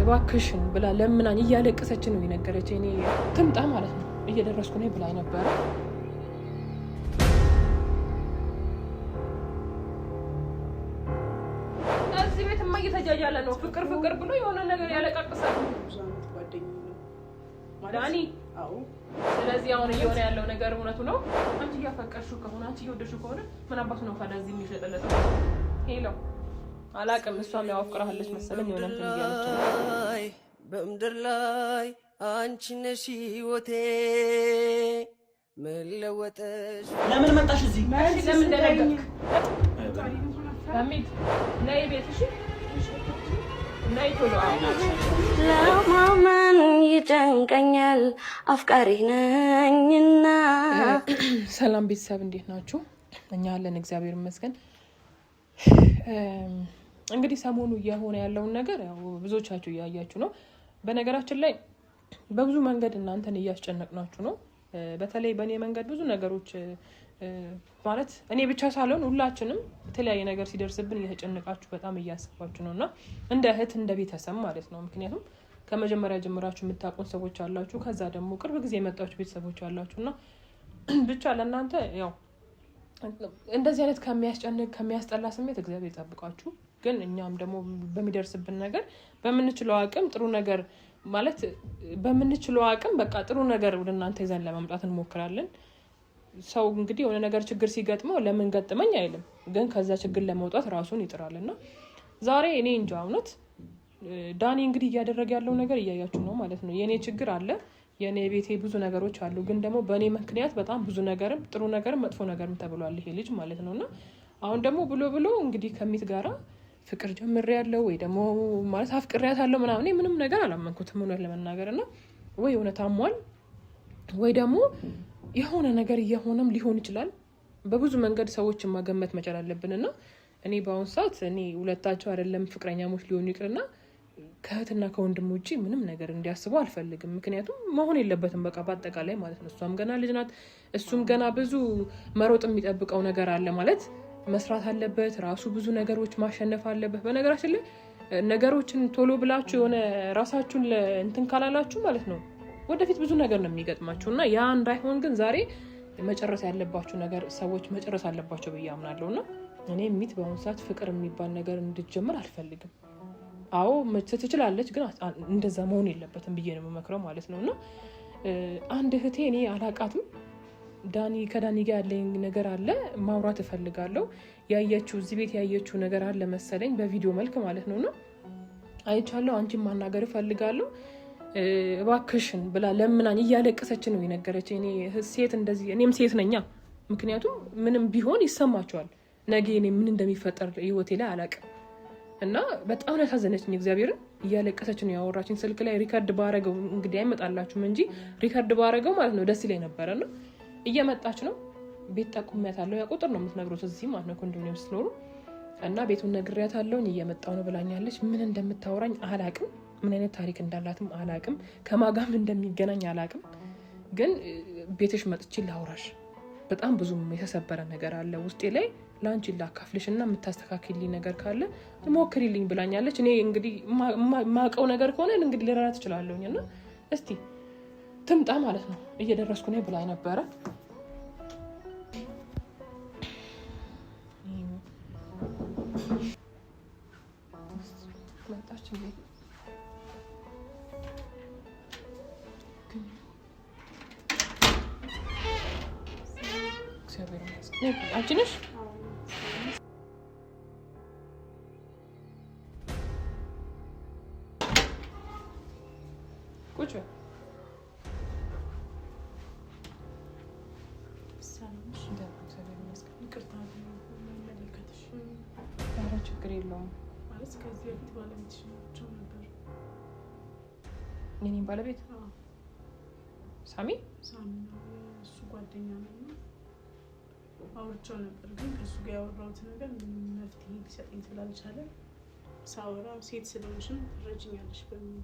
እባክሽን ብላ ለምናኝ እያለቀሰች ነው የነገረችኝ። እኔ ትምጣ ማለት ነው እየደረስኩ ነኝ ብላኝ ነበረ። እዚህ ቤት እየተጃጃለ ነው ፍቅር ፍቅር ብሎ የሆነ ነገር ያለቃቅሳል ዳኒ። ስለዚህ አሁን እየሆነ ያለው ነገር እውነቱ ነው። አንቺ እያፈቀርሽው ከሆነ አንቺ እየወደድሽው ከሆነ ምን አባቱ ነው ከዚህ የሚሸጥለት? ሄሎ አላቅም። እሷም ያው አፍቅራለች መሰለኝ የሆነ እንትን እያለች ነው። በምድር ላይ አንቺ ነሽ ህይወቴ መለወጥሽ። ለምን መጣሽ እዚህ? ለምን ደረገክ? አሚት ነይ ቤትሽ ነይ ቶሎ። ለማመን ይጨንቀኛል አፍቃሪ ነኝና። ሰላም ቤተሰብ እንዴት ናችሁ? እኛ አለን እግዚአብሔር ይመስገን። እንግዲህ ሰሞኑ እየሆነ ያለውን ነገር ያው ብዙዎቻችሁ እያያችሁ ነው። በነገራችን ላይ በብዙ መንገድ እናንተን እያስጨነቅናችሁ ነው። በተለይ በእኔ መንገድ ብዙ ነገሮች ማለት እኔ ብቻ ሳልሆን ሁላችንም የተለያየ ነገር ሲደርስብን እየተጨነቃችሁ በጣም እያሰባችሁ ነው እና እንደ እህት እንደ ቤተሰብ ማለት ነው። ምክንያቱም ከመጀመሪያ ጀምራችሁ የምታውቁን ሰዎች አላችሁ፣ ከዛ ደግሞ ቅርብ ጊዜ የመጣችሁ ቤተሰቦች አላችሁ እና ብቻ ለእናንተ ያው እንደዚህ አይነት ከሚያስጨንቅ ከሚያስጠላ ስሜት እግዚአብሔር ይጠብቃችሁ። ግን እኛም ደግሞ በሚደርስብን ነገር በምንችለው አቅም ጥሩ ነገር ማለት በምንችለው አቅም በቃ ጥሩ ነገር ወደ እናንተ ይዘን ለማምጣት እንሞክራለን። ሰው እንግዲህ የሆነ ነገር ችግር ሲገጥመው ለምን ገጠመኝ አይልም፣ ግን ከዛ ችግር ለመውጣት ራሱን ይጥራልና ዛሬ እኔ እንጃ እውነት ዳኒ እንግዲህ እያደረገ ያለው ነገር እያያችሁ ነው ማለት ነው። የኔ ችግር አለ፣ የኔ ቤቴ ብዙ ነገሮች አሉ፣ ግን ደግሞ በእኔ ምክንያት በጣም ብዙ ነገርም ጥሩ ነገርም መጥፎ ነገርም ተብሏል ይሄ ልጅ ማለት ነውና አሁን ደግሞ ብሎ እንግዲህ ከሚት ጋራ ፍቅር ጀምሬያለሁ ወይ ደግሞ ማለት አፍቅሬያታለሁ ምናምን ምንም ነገር አላመንኩትም እውነት ለመናገርና ወይ እውነት አሟል ወይ ደግሞ የሆነ ነገር እየሆነም ሊሆን ይችላል። በብዙ መንገድ ሰዎችን ማገመት መቻል አለብንና እኔ በአሁን ሰዓት እኔ ሁለታቸው አይደለም ፍቅረኛሞች ሊሆኑ ይቅርና ከእህትና ከወንድም ውጪ ምንም ነገር እንዲያስቡ አልፈልግም። ምክንያቱም መሆን የለበትም በቃ በአጠቃላይ ማለት ነው። እሷም ገና ልጅ ናት፣ እሱም ገና ብዙ መሮጥ የሚጠብቀው ነገር አለ ማለት መስራት አለበት፣ ራሱ ብዙ ነገሮች ማሸነፍ አለበት። በነገራችን ላይ ነገሮችን ቶሎ ብላችሁ የሆነ ራሳችሁን እንትን ካላላችሁ ማለት ነው ወደፊት ብዙ ነገር ነው የሚገጥማችሁ እና ያ እንዳይሆን ግን ዛሬ መጨረስ ያለባችሁ ነገር ሰዎች መጨረስ አለባቸው ብዬ አምናለሁና እኔ ሚት በአሁኑ ሰዓት ፍቅር የሚባል ነገር እንድትጀምር አልፈልግም። አዎ ትችላለች፣ ግን እንደዛ መሆን የለበትም ብዬ ነው የምመክረው ማለት ነውና አንድ እህቴ እኔ አላቃትም ከዳኒ ጋር ያለኝ ነገር አለ ማውራት እፈልጋለሁ። ያየችው እዚህ ቤት ያየችው ነገር አለ መሰለኝ በቪዲዮ መልክ ማለት ነውና አይቻለሁ። አንቺን ማናገር እፈልጋለሁ እባክሽን ብላ ለምናኝ እያለቀሰች ነው የነገረችኝ። እኔ ሴት እንደዚህ እኔም ሴት ነኛ። ምክንያቱም ምንም ቢሆን ይሰማቸዋል ነገ እኔ ምን እንደሚፈጠር ህይወቴ ላይ አላውቅም እና በጣም ነው ያሳዘነችኝ። እግዚአብሔርን እያለቀሰች ነው ያወራችኝ። ስልክ ላይ ሪከርድ ባረገው እንግዲህ አይመጣላችሁም እንጂ ሪከርድ ባረገው ማለት ነው ደስ ይለኝ ነበርና እየመጣች ነው። ቤት ጠቁሚያታለሁ። ያ ቁጥር ነው የምትነግሩት እዚህ ማለት ነው ኮንዶሚኒየም ስትኖሩ እና ቤቱን ነግሬያታለሁ እየመጣው ነው ብላኛለች። ምን እንደምታወራኝ አላውቅም፣ ምን አይነት ታሪክ እንዳላትም አላውቅም፣ ከማጋም እንደሚገናኝ አላውቅም። ግን ቤትሽ መጥቼ ላውራሽ በጣም ብዙ የተሰበረ ነገር አለ ውስጤ ላይ ላንቺ ላካፍልሽና የምታስተካክልኝ ነገር ካለ ሞክሪልኝ ብላኛለች። እኔ እንግዲህ ማቀው ነገር ከሆነ እንግዲህ ልረዳት እችላለሁኝና እስቲ ትምጣ ማለት ነው እየደረስኩ ነኝ ብላኝ ነበረ። መጣች እንዴ? እግዚአብሔር ይመስገን። አንቺ ነሽ? ቁጭ በይ። ችግር የለውም ማለት ከዚህ በፊት ባለቤትሽ ናቸው ነበር? የእኔም ባለቤት ሳሚ ነው እሱ ጓደኛ ነው። አውርቼው ነበር ግን ከእሱ ጋር ያወራሁት ነገር መፍትሄ ሊሰጠኝ ስላልቻለ ሳወራ ሴት ስለሆንሽም ትረጅኛለሽ በሚል።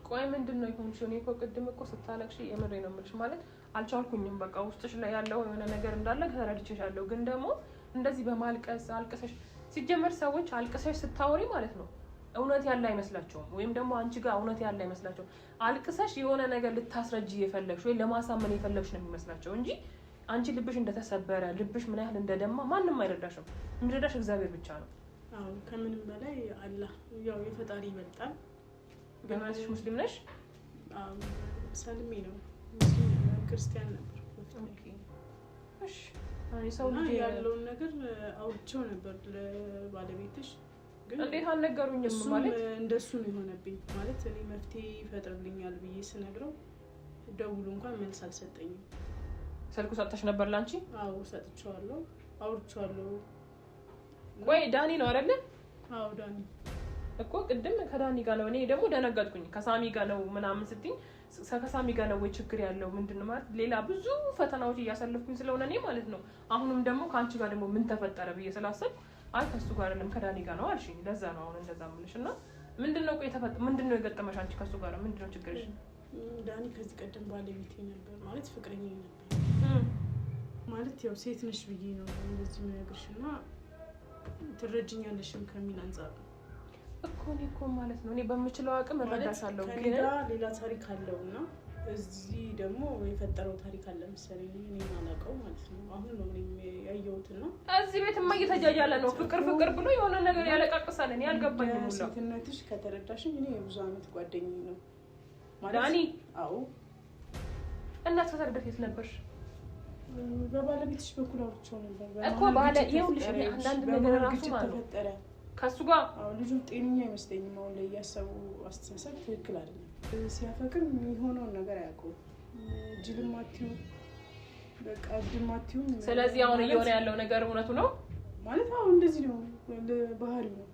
ቆይ ምንድን ነው የሆንሽው? እኔ እኮ ቅድም እኮ ስታለቅሽ የምሬ ነው የምልሽ ማለት አልቻልኩኝም። በቃ ውስጥሽ ላይ ያለው የሆነ ነገር እንዳለ ተረድቼሻለሁ። ግን ደግሞ እንደዚህ በማልቀስ አልቅሰሽ ሲጀመር ሰዎች አልቅሰሽ ስታወሪ ማለት ነው እውነት ያለ አይመስላቸውም ወይም ደግሞ አንቺ ጋር እውነት ያለ አይመስላቸውም አልቅሰሽ የሆነ ነገር ልታስረጂ የፈለግሽ ወይ ለማሳመን የፈለግሽ ነው የሚመስላቸው እንጂ አንቺ ልብሽ እንደተሰበረ ልብሽ ምን ያህል እንደደማ ማንም አይረዳሽም የሚረዳሽ እግዚአብሔር ብቻ ነው አዎ ከምንም በላይ አላህ ያው የፈጣሪ ይበልጣል በማለትሽ ሙስሊም ነሽ አዎ ሰልሜ ነው ሙስሊም ክርስቲያን ነበር ኦኬ እሺ ሰው ልጅ ያለውን ነገር አውርቼው ነበር ለባለቤትሽ ግን እንዴት አልነገሩኝም ማለት እንደሱ ነው የሆነብኝ ማለት እኔ መፍትሄ ይፈጥርልኛል ብዬ ስነግረው ደውሉ እንኳን መልስ አልሰጠኝም ስልኩ ሰጥተሽ ነበር ላንቺ አዎ ሰጥቼዋለሁ አውርቼዋለሁ ወይ ዳኒ ነው አይደል አዎ ዳኒ እኮ ቅድም ከዳኒ ጋር ነው እኔ ደግሞ ደነገጥኩኝ ከሳሚ ጋር ነው ምናምን ስትኝ ከሳሚ ጋር ነው ወይ ችግር ያለው ምንድነው ማለት ሌላ ብዙ ፈተናዎች እያሳለፍኩኝ ስለሆነ እኔ ማለት ነው አሁንም ደግሞ ካንቺ ጋር ደግሞ ምን ተፈጠረ ብዬ ስላሰብኩ አይ ከሱ ጋር አይደለም ከዳኒ ጋር ነው አልሽኝ ለዛ ነው አሁን እንደዛ ምልሽና ምንድነው ቆይ ምንድነው የገጠመሽ አንቺ ከሱ ጋር ምንድነው ችግርሽ ዳኒ ከዚህ ቀደም ባለቤቴ ነበር ማለት ፍቅረኛ ነበር ማለት ያው ሴት ነሽ ብዬ ነው እንደዚህ የምነግርሽና ትረጅኛለሽም ከሚል አንፃር እኮ ማለት ነው እኔ በምችለው አቅም እረዳሻለሁ ግን ሌላ ታሪክ አለውና እዚህ ደግሞ የፈጠረው ታሪክ አለ መሰለኝ እኔ ማላውቀው ማለት ነው አሁን ነው ያየሁትና እዚህ ቤትማ እየተጃጃለ ነው ፍቅር ብሎ የሆነ ነገር ያለቃቅሳል እኔ አልገባኝም ሁሉ ሴትነትሽ ከተረዳሽኝ እኔ የብዙ አመት ጓደኛዬ ነው ዳኒ አዎ እናት ተሰርደት የት ነበርሽ በባለቤትሽ በኩል አውርቼው ነበር እኮ ባለ ይኸውልሽ አንዳንድ ነገር ራሱ ማለት ተፈጠረ ከሱ ጋር አዎ ልጁ ጤነኛ አይመስለኝም አሁን ላይ ያሰቡ አስተሳሰብ ትክክል አይደለም ሲያፈቅር የሚሆነውን ነገር አያውቀውም ጅልማቲው በቃ ጅልማቲው ስለዚህ አሁን እየሆነ ያለው ነገር እውነቱ ነው ማለት አሁን እንደዚህ ነው ባህሪው ነው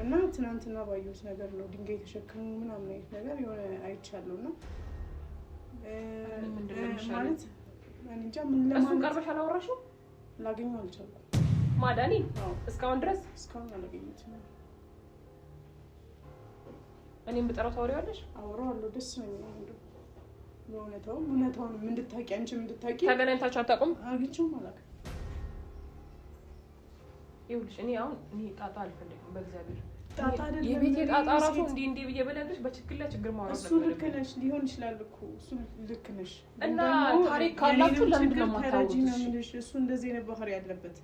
እና ትናንትና ባየሁት ነገር ነው ድንጋይ ተሸክሙ ምናምን አይነት ነገር የሆነ አይቻለሁና ማለት እንጃ ምን ለማን ቀርበሽ አላወራሽው ላገኘው አልቻልኩም ማዳኒ እስካሁን ድረስ አላገኘሁትም እኔም ብጠራው ታወሪዋለሽ አወራዋለሁ ደስ ነው የሚለው እውነታውን እንድታቂ አንቺም እንድታቂ ተገናኝታችሁ አታውቁም አግኝቼው ማለት ይኸውልሽ እኔ ጣጣ አልፈልግም በእግዚአብሔር ጣጣ አይደለም የቤት ጣጣ ራሱ እንዲህ ብዬ በለብሽ በችግር ላይ ችግር ማውራት እሱ ልክ ነሽ ሊሆን ይችላል እኮ እሱ ልክ ነሽ እና ታሪክ ካላችሁ ለምንድን ነው የማታወሩት እሱ እንደዚህ አይነት ባህሪ ያለበት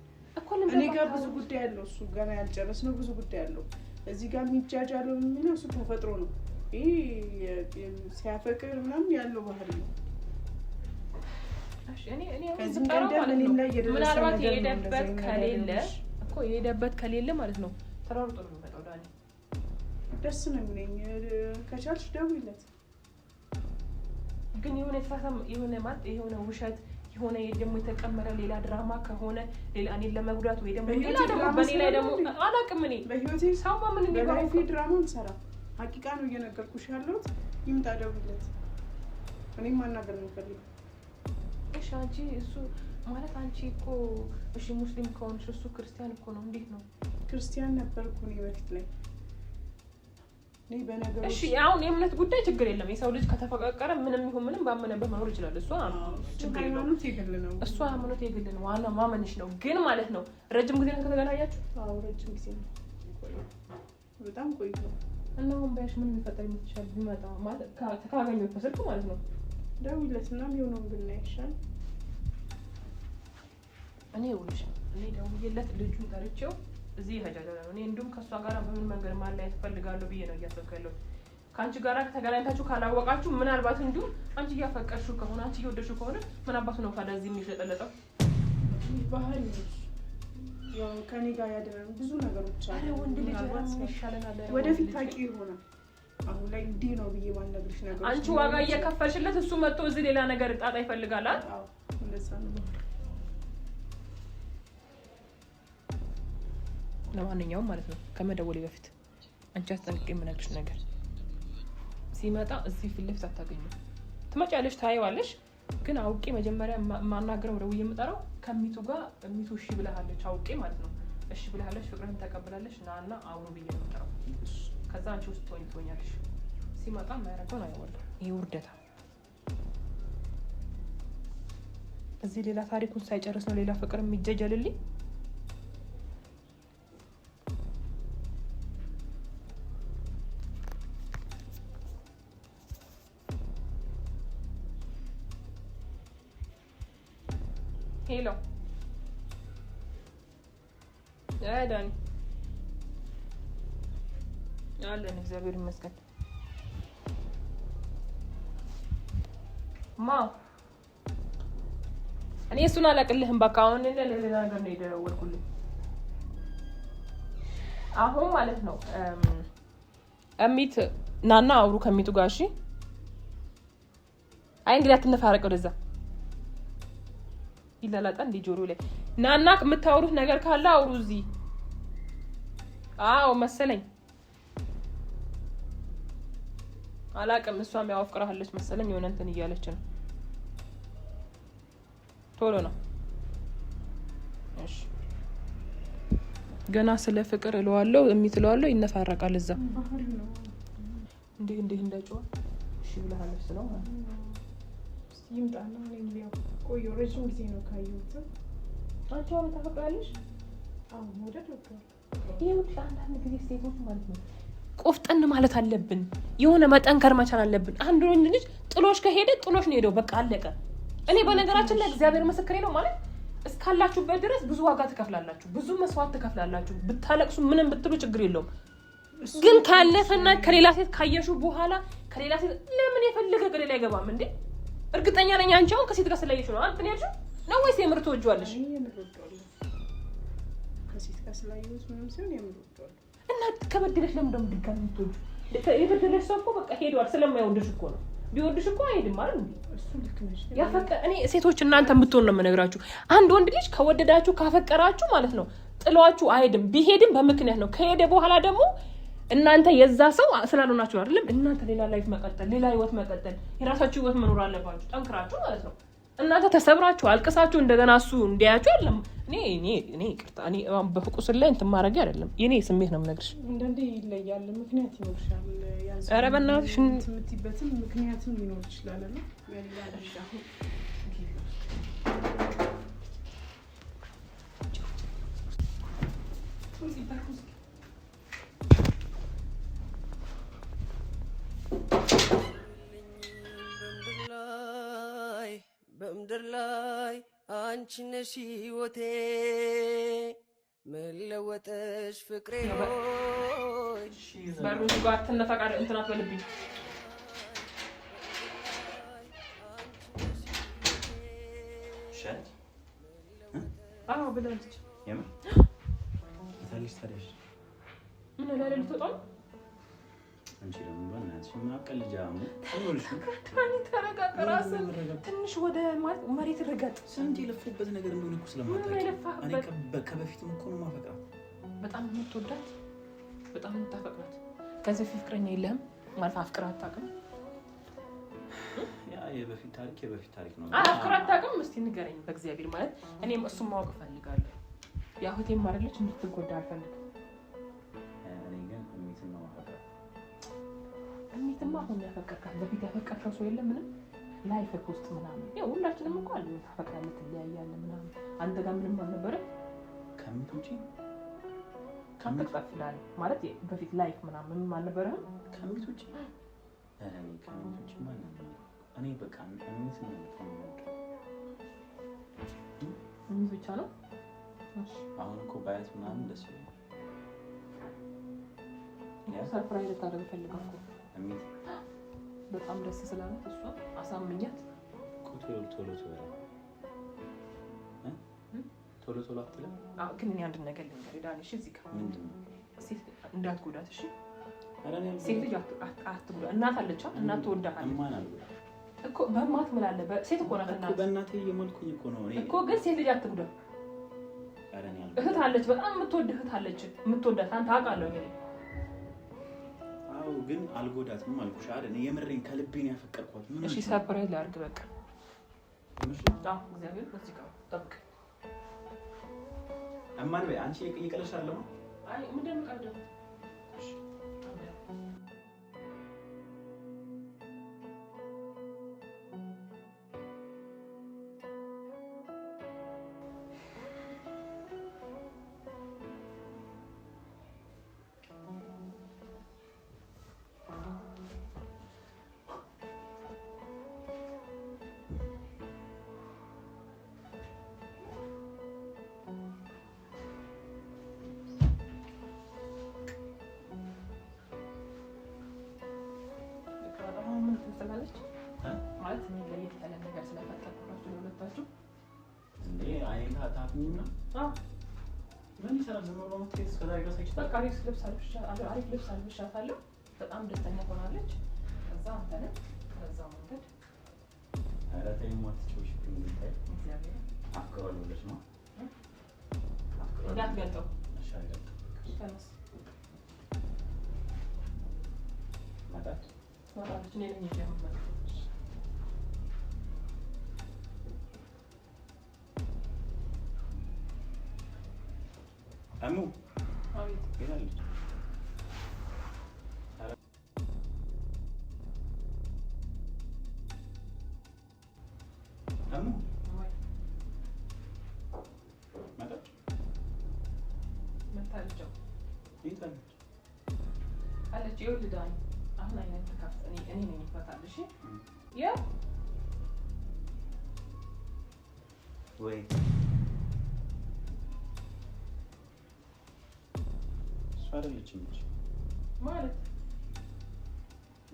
እኔ ጋር ብዙ ጉዳይ ያለው እሱ ገና ያልጨረስነው ብዙ ጉዳይ ያለው እዚህ ጋር የሚጃጃለው የሚለው እሱ ተፈጥሮ ነው ይሄ ሲያፈቅር ምናምን ያለው ባህሪ ነው እኔ ብጠራው ማለት ነው ምናልባት የሄደበት ከሌለ ማለት ነው ተራርጦ ነው የሚመጣው ዳኒ ደስ ነው የሚለኝ ከቻልሽ ደውይለት ግን የሆነ ማለት የሆነ ውሸት የሆነ ደግሞ የተቀመረ ሌላ ድራማ ከሆነ ሌላ እኔን ለመጉዳት ወይ ደግሞ ሌላ ደግሞ በኔ ላይ ደግሞ አላውቅም እኔ በህይወቴ ሳማ ምን በላይፌ ድራማ እንሰራ ሀቂቃ ነው እየነገርኩሽ ያለሁት ይምጣ ደውይለት እኔም ማናገር ነው ፈልገው እሺ አንቺ እሱ ማለት አንቺ እኮ እሺ ሙስሊም ከሆንሽ እሱ ክርስቲያን እኮ ነው እንዴት ነው ክርስቲያን ነበርኩ እኔ በፊት ላይ እሺ አሁን የእምነት ጉዳይ ችግር የለም የሰው ልጅ ከተፈቀቀረ ምንም ይሁን ምንም ባመነበት መኖር ይችላል እሱ ችግር የለም እሱ ሃይማኖት የግል ነው ዋና ማመንሽ ነው ግን ማለት ነው ረጅም ጊዜ ነው ከተገናኛችሁ አዎ ረጅም ጊዜ ነው በጣም ቆይቶ እና አሁን ባይሽ ምን ይፈጠር ይችላል ቢመጣ ማለት ካገኘው ተሰልኩ ማለት ነው ደውይለትና የሚሆነውን ብናይሻል እኔ ደውዬለት ልጁን ጠርቼው እዚህ ይሄዳል እኔ እንደውም ከሷ ጋር በምን መንገድ ማለያየት ፈልጋለሁ ብዬ ነው እያሰብኩ ያለሁት ካንቺ ጋር ተገናኝታችሁ ካላወቃችሁ ምናልባት እንዲሁ አንቺ እያፈቀርሽው ከሆነ አንቺ እየወደድሽው ከሆነ ምን አባቱ ነው ካዳዚ የሚሸጠለጠው ባህሪ ያው ከኔ ጋር ያደረን ብዙ ነገሮች አሉ ወንድ ልጅ ይሻለናል ወደፊት ታቂ ይሆናል አሁን ላይ እንዲህ ነው ብዬ ማነግርሽ ነገር አንቺ ዋጋ እየከፈልሽለት እሱ መጥቶ እዚህ ሌላ ነገር ጣጣ ይፈልጋል አይደል አዎ እንደዛ ነው ለማንኛውም ማለት ነው ከመደወሌ በፊት አንቺ አስጠንቅቄ የምነግርሽ ነገር ሲመጣ እዚህ ፊት ለፊት አታገኙ ትመጫለሽ ታይዋለሽ ግን አውቄ መጀመሪያ ማናገረው ደውዬ የምጠራው ከሚቱ ጋር ሚቱ እሺ ብለሃለች አውቄ ማለት ነው እሺ ብለሃለች ፍቅርን ተቀበላለች ናና አውሩ ብዬ ነው የምጠራው ከዛ አንቺ ውስጥ ትሆኛለሽ ሲመጣ ማያረጋውን አይወጣ ይሄ ውርደታ እዚህ ሌላ ታሪኩን ሳይጨርስ ነው ሌላ ፍቅር የሚጀጀልልኝ ሄሎ ዳኒ አለን እግዚአብሔር ይመስገን ማ እኔ እሱን አላቅልህም በቃ አሁን ለሌላ ነገር ነው የደወልኩልህ አሁን ማለት ነው እሚት ናና አውሩ ከሚቱ ጋር እሺ አይ እንግዲህ አትነፋረቅ ወደዛ ይላላጣ እንደ ጆሮ ላይ ናና የምታወሩት ነገር ካለ አውሩ እዚህ አዎ መሰለኝ አላቅም እሷም ያው አፍቅራለች መሰለኝ የሆነ እንትን እያለች ነው ቶሎ ነው እሺ ገና ስለ ፍቅር እለዋለሁ እሚትለዋለሁ ይነፋረቃል እዛ እንዴ እንደጨዋ እሺ ብለሃለች ነው ይምጣና ለሚያው ቆዮ ረጅም ጊዜ ነው ካየሁት አንቺ አሁን ታፈቅራለሽ አዎ ወደድ ወጥቷል ይኸውልሽ አንዳንድ ጊዜ ሴቶች ማለት ነው ቆፍጠን ማለት አለብን የሆነ መጠንከር መቻል አለብን አንድ ወንድ ልጅ ጥሎሽ ከሄደ ጥሎሽ ነው ሄደው በቃ አለቀ እኔ በነገራችን ላይ እግዚአብሔር መስክሬ ነው ማለት እስካላችሁበት ድረስ ብዙ ዋጋ ትከፍላላችሁ ብዙ መስዋዕት ትከፍላላችሁ ብታለቅሱ ምንም ብትሉ ችግር የለውም ግን ካለፈና ከሌላ ሴት ካየሹ በኋላ ከሌላ ሴት ለምን የፈለገ ገደል አይገባም እንዴ እርግጠኛ ነኝ አንቺ አሁን ከሴት ጋር ስለያይሽ ነው አንተ ነሽ ነው ወይስ የምር ተወጇለሽ ከሴት ጋር ስለያይሽ ምንም ሲሆን የምር ተወጇል እና ከበደለሽ ለምን ደም ድጋሚ ትወጁ የበደለሽ ሰው እኮ በቃ ሄዷል ስለማይወድሽ እኮ ነው ቢወድሽ እኮ አይሄድም ማለት ነው እሱ ልክ ነሽ ያፈቀ እኔ ሴቶች እናንተ ብትሆን ነው የምነግራችሁ አንድ ወንድ ልጅ ከወደዳችሁ ካፈቀራችሁ ማለት ነው ጥሏችሁ አይሄድም ቢሄድም በምክንያት ነው ከሄደ በኋላ ደግሞ እናንተ የዛ ሰው ስላልሆናችሁ አይደለም እናንተ ሌላ ላይፍ መቀጠል ሌላ ህይወት መቀጠል የራሳችሁ ህይወት መኖር አለባችሁ ጠንክራችሁ ማለት ነው እናንተ ተሰብራችሁ አልቅሳችሁ እንደገና እሱ እንዲያያችሁ አይደለም እኔ ይቅርታ እኔ በፍቁስ ላይ እንትን ማድረግ አይደለም የኔ ስሜት ነው የምነግርሽ እንደንዴ ይለያል ምክንያት ይኖርሻል ኧረ በእናትሽ የምትይበትም ምክንያትም ሊኖር ይችላል እና ያላልሽ አሁን በምድር ላይ አንቺ ነሽ ህይወቴ መለወጥሽ ፍቅሬ ሆይ በሩን ጋር ተነፋቃለ እንትና ተበልብኝ ሸት አዎ ብላለች የምን ታሊስ ታዲያሽ ምን ላይ ልትወጣው አንቺ ደግሞ በእናትሽ ማቀልጃሙ ሁሉሽ ታኒ ተረጋጋራስ ትንሽ ወደ መሬት ረጋጥ ስንት የለፉበት ነገር እንደሆነ እኮ ስለማታውቂ እኔ ከበፊቱም እኮ ነው ማፈቅራት በጣም የምትወዳት በጣም የምታፈቅራት ከዚህ ፍቅረኛ የለህም ማለት አፍቅራት አታውቅም ያ የበፊት ታሪክ ነው አፍቅራት አታውቅም እስቲ ንገረኝ በእግዚአብሔር ማለት እኔም እሱን ማወቅ ፈልጋለሁ ያ ህቴም አይደለች እንድትጎዳ አልፈልግም እሚትማ አሁን ያፈቀርካት በፊት ያፈቀርካው ሰው የለም ምንም ላይፍ ውስጥ ምናምን ያው ሁላችንም እንኳን አለ ታፈቅራለህ ትለያያለህ ምናምን አንተ ጋር ምንም አልነበረ ከሚት ውጪ ካፈቅራለህ ማለት በፊት ላይፍ ምናምን ምንም አልነበረም ከሚት ውጪ እኔ ከሚት ውጪ ማለት ነው እኔ በቃ እሚት ነው እሚት ብቻ ነው አሁን እኮ ባያት ምናምን ደስ ይላል ያ ሰርፕራይዝ ታደርግ ፈልጋለሁ እሚት በጣም ደስ ስላላት እሷ አሳምኛት ቶሎ አትልም ግን እኔ አንድ ነገር ልንገርህ ዳንሽ እዚህ ጋር ምንድነው ሴት እንዳትጎዳት እሺ አረኔ ሴት ልጅ አትጎዳ እናት አለች እናት ትወዳሃለች ማን አልጎዳ እኮ በማት ምላለ ሴት እኮ ናት እናት በእናቴ የሞልኩኝ እኮ ነው እኔ እኮ ግን ሴት ልጅ አትጎዳ አረኔ እህት አለች በጣም የምትወድ እህት አለች የምትወዳት አንተ አውቃለሁ እኔ ግን አልጎዳትም አልኩሽ አይደል የምሬን ከልቤን ያፈቀርኳት ምን እሺ ሰርፕራይዝ ላድርግ በቃ እግዚአብሔር በዚህ ጋር ጠብቅ አማን በይ አንቺ እየቀለሻለሁ አይ ምንድን ነው ቀልድ ትሰራላችሁ እንዴ? አይኔ ታታፍኝና ምን ይሰራል? ዝም ብሎ ምትሄድ እስከ ዛሬ ድረስ አይችልም። በቃ አሪፍ ልብስ አልብሻታለሁ። በጣም ደስተኛ ሆናለች። ከዛ አንተንም ከዛው መንገድ ኧረ ተይው አትጮሽ። እንታይ እግዚአብሔር አፍቅሯል ብለሽ ነው? እንዳትገልጠው። እሺ አልገልጥም። ተነስ። መጣች ትመጣለች። እኔ ነኝ ይዤ የምመጣው። አሙ አቤት። ሄዳለች። አሙ መጣች። መታለች ሄዳለች አለች። ይኸውልህ ዳኒ አሁን አይነት ተካፍተ እኔ ነኝ የምፈታልህ። እሺ ያው ወይ እሷ አይደለችም እንጂ ማለት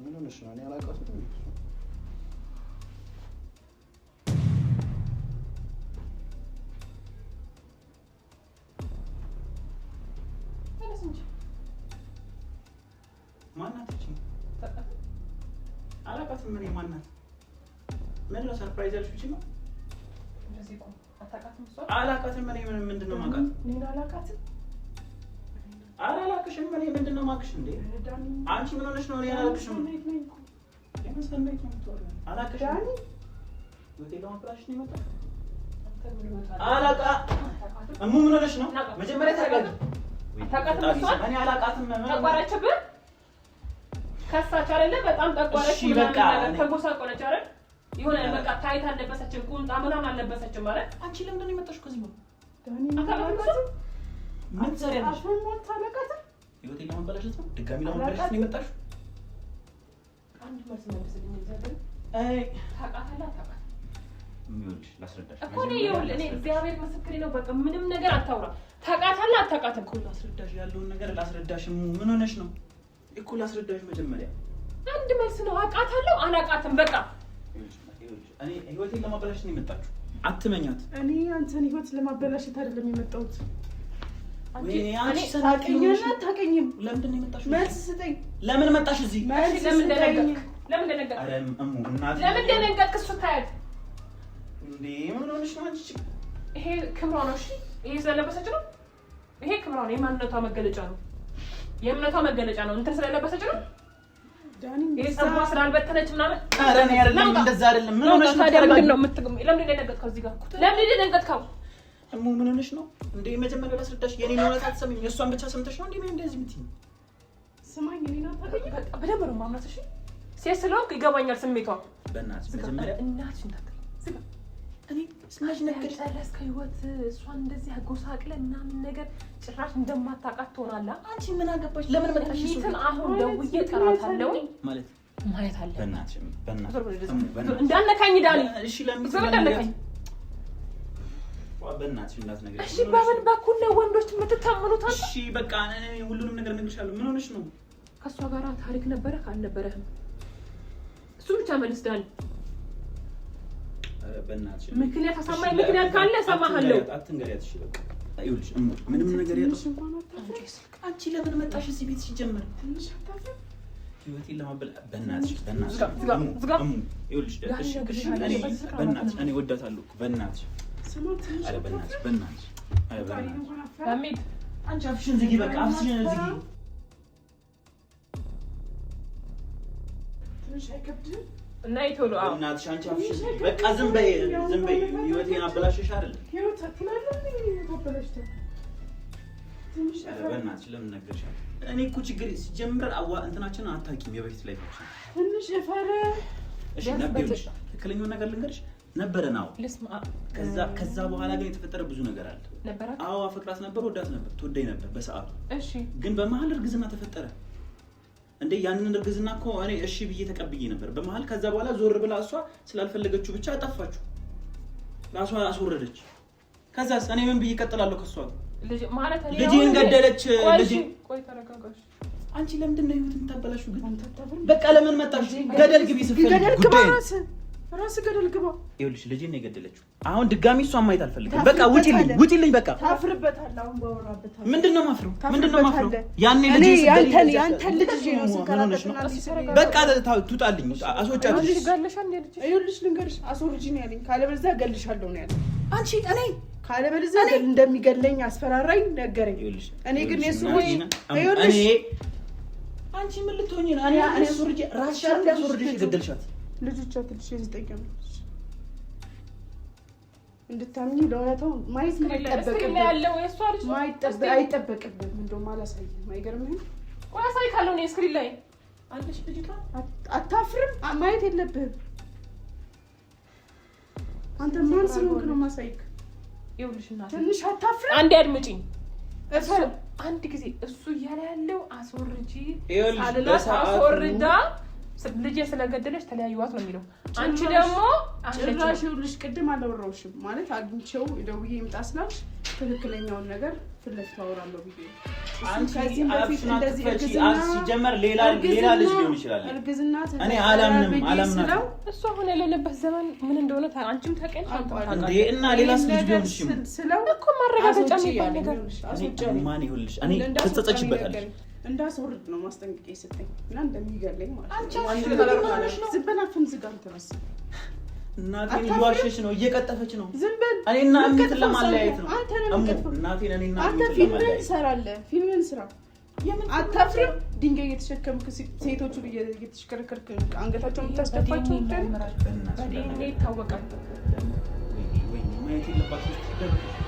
ምን ሆነሽ ነው? እኔ አላውቃትም እንዴ? ተነስ እንጂ ማናት እቺ? አላውቃትም እኔ ማናት? ምን ነው ሰርፕራይዝ ያልሽ እቺ ነው? እንደዚህ እኮ አታውቃትም እሷ? አላውቃትም እኔ ምንድን ነው የማውቃት? እኔን አላውቃትም። አላውቅሽም እኔ ምንድን ነው የማውቅሽ እንዴ? አንቺ ምን ሆነሽ ነው? እኔ አላውቅሽም። የምን ሰናይት ነው የምትወሪው? አላውቅሽም። ሆቴል ለማፍራሽ ነው የመጣው? እሙ ምን ሆነሽ ነው? መጀመሪያ ታውቃለሽ? እኔ አላውቃትም። ጠቋረችብህ? ከሳች አይደለ? በጣም ጠቋረች። እሺ በቃ ተጎሳቆለች አይደል? የሆነ በቃ ታይት አልለበሰችም፣ ቁምጣ ምናምን አልለበሰችም ማለት። አንቺ ለምንድን ነው የመጣሽው ከዚህ ነው? ምን ትሰሪያለሽ? ህይወቴን ለማበላሸት ነው? ድጋሚ ለማበላሸት ነው የመጣሽው? አንድ መልስ መልስልኝ። እግዚአብሔር ታውቃታለህ አታውቃትም? ይኸውልሽ ላስረዳሽ እኮ እኔ ይኸውልህ እኔ እግዚአብሔር ምስክሬ ነው። በቃ ምንም ነገር አታውራ። ታውቃታለህ አታውቃትም? እኮ ላስረዳሽ ያለውን ነገር ላስረዳሽ። ምን ሆነሽ ነው እኮ ላስረዳሽ። መጀመሪያ አንድ መልስ ነው። አውቃታለሁ አላውቃትም? በቃ እኔ ህይወቴን ለማበላሸት ነው የመጣችው። አትመኛት። እኔ አንተን ህይወት ለማበላሸት አይደለም የመጣሁት። አንቺ አታውቅኝም። ለምንድን ነው የመጣሽው? መልስ ስጠኝ። ለምን መጣሽ እዚህ? ለምን ደነገጥክ? ለምን ደነገጥክ? ኧረ እሙ እናትሽ ለምን ደነገጥክ? እሱ ታያት እንዴ ምን ሆነሽ ነው አንቺ? ይሄ ክብሯ ነው። እሺ ይሄ ስለለበሰች ነው። ይሄ ክብሯ ነው። የማንነቷ መገለጫ ነው። የእምነቷ መገለጫ ነው። እንትን ስለለበሰች ነው። ዳኒ ይሄ ጸጉሯ ስላልበተነች ምናምን። ኧረ እኔ አይደለም እንደዛ አይደለም። ምን ሆነሽ ነው? ታዲያ ምንድን ነው የምትገም? ለምን ደነገጥከው? እዚህ ጋር ለምን ደነገጥከው? እሙ ምን ሆነሽ ነው እንዴ? መጀመሪያ ላስረዳሽ። የኔን እውነት አትሰሚም? የእሷን ብቻ ሰምተሽ ነው እንዴ እንደዚህ የምትይኝ? ስማኝ፣ እኔን አታውቅኝም። በቃ በደንብ ነው የማምናት። እሺ ሴት ስለሆንክ ይገባኛል ስሜቷ። በእናትሽ መጀመሪያ እናትሽ እንዳትል ዝጋ። እኔ ስማሽ ነገር ጨለስከ ህይወት እሷን እንደዚህ አጎሳቅለ ምናምን ነገር ጭራሽ እንደማታውቃት ትሆናለህ። አንቺ ምን አገባሽ? ለምን መጣሽ? እሱን አሁን ደውዬ እጠራታለሁ ማለት ማየት አለ። በእናትሽ እንዳነካኝ ዳኒ። እሺ ለምን እንዳነካኝ? በእናትሽ እንዳትነግሪኝ። እሺ በምን በኩል ነው ወንዶች የምትታመኑት? እሺ በቃ ሁሉንም ነገር እነግርሻለሁ። ምን ሆነሽ ነው? ከእሷ ጋር ታሪክ ነበረህ አልነበረህም? እሱ ብቻ መልስ ዳኒ። በእናትሽ ምክንያት አሳማኝ ምክንያት ካለ እሰማሃለሁ። አትንገሪያት። እሺ በቃ ይኸውልሽ እሙ ምንም ነገር ያለው አንቺ ለምን መጣሽ እዚህ ቤት? ሲጀመር ትንሽ አታፍሪ? ህይወቴን ለማበላ በእናትሽ እሙ ይኸውልሽ እሺ በእናትሽ እኔ ወዳታለሁ። በእናትሽ አረ በእናትሽ ዳሚት አንቺ አፍሽን ዝጊ። በቃ አፍሽን ዝጊ። ትንሽ አይከብድም? እና ይቶሎ እናትሽ አንቺ አፍሽን ዝጊ። በቃ ዝም በይ ዝም በይ። ህይወቴን አበላሽሽ አይደል? ህይወት አትላለህ ተበላሽተ ትንሽ በእናትሽ ለምን ነገርሻል? እኔ እኮ ችግር ሲጀምር እንትናችንን አታውቂም። የበፊት ላይፋችን ትንሽ የፈረ እሺ ነበርሽ። ትክክለኛውን ነገር ልንገርሽ ነበረ ነው። ከዛ በኋላ ግን የተፈጠረ ብዙ ነገር አለ። ነበር። አዎ አፈቅራት ነበር፣ ወዳት ነበር፣ ትወደኝ ነበር በሰዓቱ። እሺ ግን በመሀል እርግዝና ተፈጠረ። እንዴ ያንን እርግዝና እኮ እኔ እሺ ብዬ ተቀብዬ ነበር በመሀል። ከዛ በኋላ ዞር ብላ እሷ ስላልፈለገችው ብቻ አጠፋችሁ፣ ራሷ አስወረደች። ከዛስ እኔ ምን ብዬ እቀጥላለሁ ከሷ? ልጄን ገደለች። ልጄ ቆይ ተረጋጋሽ። አንቺ ለምንድን ነው ህይወት የምታበላሽው ግን? በቃ ለምን መጣሽ? ገደል ግቢ ስትፈልጊ ጉዳይ ራስ ገደል ግባ። ይኸውልሽ ልጄን ነው የገደለችው። አሁን ድጋሚ እሷን ማየት አልፈልግም። በቃ ውጪልኝ በቃ። ታፍርበታለህ። አሁን ባወራበታል። ምንድነው ማፍረው? ያኔ ልጅ ያንተ ልጅ ነው ስንከራከትና በቃ ትውጣልኝ፣ አስወጫት። ይኸውልሽ ልንገርሽ፣ አስወርጂ ነው ያለኝ። ካለበለዚያ እገልሻለሁ ነው ያለኝ። አንቺ እኔ ካለበለዚያ እንደሚገለኝ አስፈራራኝ ነገረኝ። እኔ ግን የሱ ልጅ ይኸውልሽ፣ አንቺ ምን ልትሆኚ ነው? እኔ አስወርጂ ራስሽ አስወርጂሽ ገደልሻት። ልጆቿ ትልሽ የዘጠኝ እንድታምኚ ለእውነታው ማየት አይጠበቅብህም። እንደውም አላሳይም። አይገርምህም? ቆይ አሳይካለሁ እኔ ስክሪን ላይ አለሽ ልጅቷ። አታፍርም? ማየት የለብህም አንተ። ማን ስለሆንክ ነው ማሳይክ? ይኸውልሽ እናቴ ትንሽ አታፍርም? አንዴ አድምጪኝ። አንድ ጊዜ እሱ እያለ ያለው አስወርጂ አልላት አስወርዳ ልጄ ስለገደለች ተለያዩዋት ነው የሚለው። አንቺ ደግሞ ጭራሽ ይኸውልሽ ቅድም አላወራሁሽም ማለት አግኝቼው ደውዬ ይምጣ ስላልሽ ትክክለኛውን ነገር ፊት ለፊት አወራለሁ ብዬ አንቺ በፊት እንደዚህ ሲጀመር ሌላ ልጅ ሊሆን ይችላል። እርግዝና እኔ አላምንም። እሱ አሁን ያለንበት ዘመን ምን እንደሆነ አንቺም ታውቂያለሽ እንዴ? እና ሌላስ ልጅ ቢሆን ስለው እኮ ማረጋገጫ የሚባል ነገር ማን ይኸውልሽ እኔ ትጸጸችበታለሽ። እንዳስወርድ ነው ማስጠንቀቂያ የሰጠኝ እና እንደሚገለኝ ማለት ነው። ዝም በል አፍህን ዝጋ። ተነሳ እናቴን እየዋሸች ነው፣ እየቀጠፈች ነው። ዝም በል እኔና እምነትን ለማለያየት ነው። እናቴን እኔና አንተ ፊልምን ትሰራለህ። ፊልምን ስራ። አታፍርም? ድንጋይ እየተሸከምክ ሴቶቹ እየተሽከረከርክ አንገታቸውን የምታስደፋቸው በዲኤንኤ ይታወቃል። ማየት የለባትም።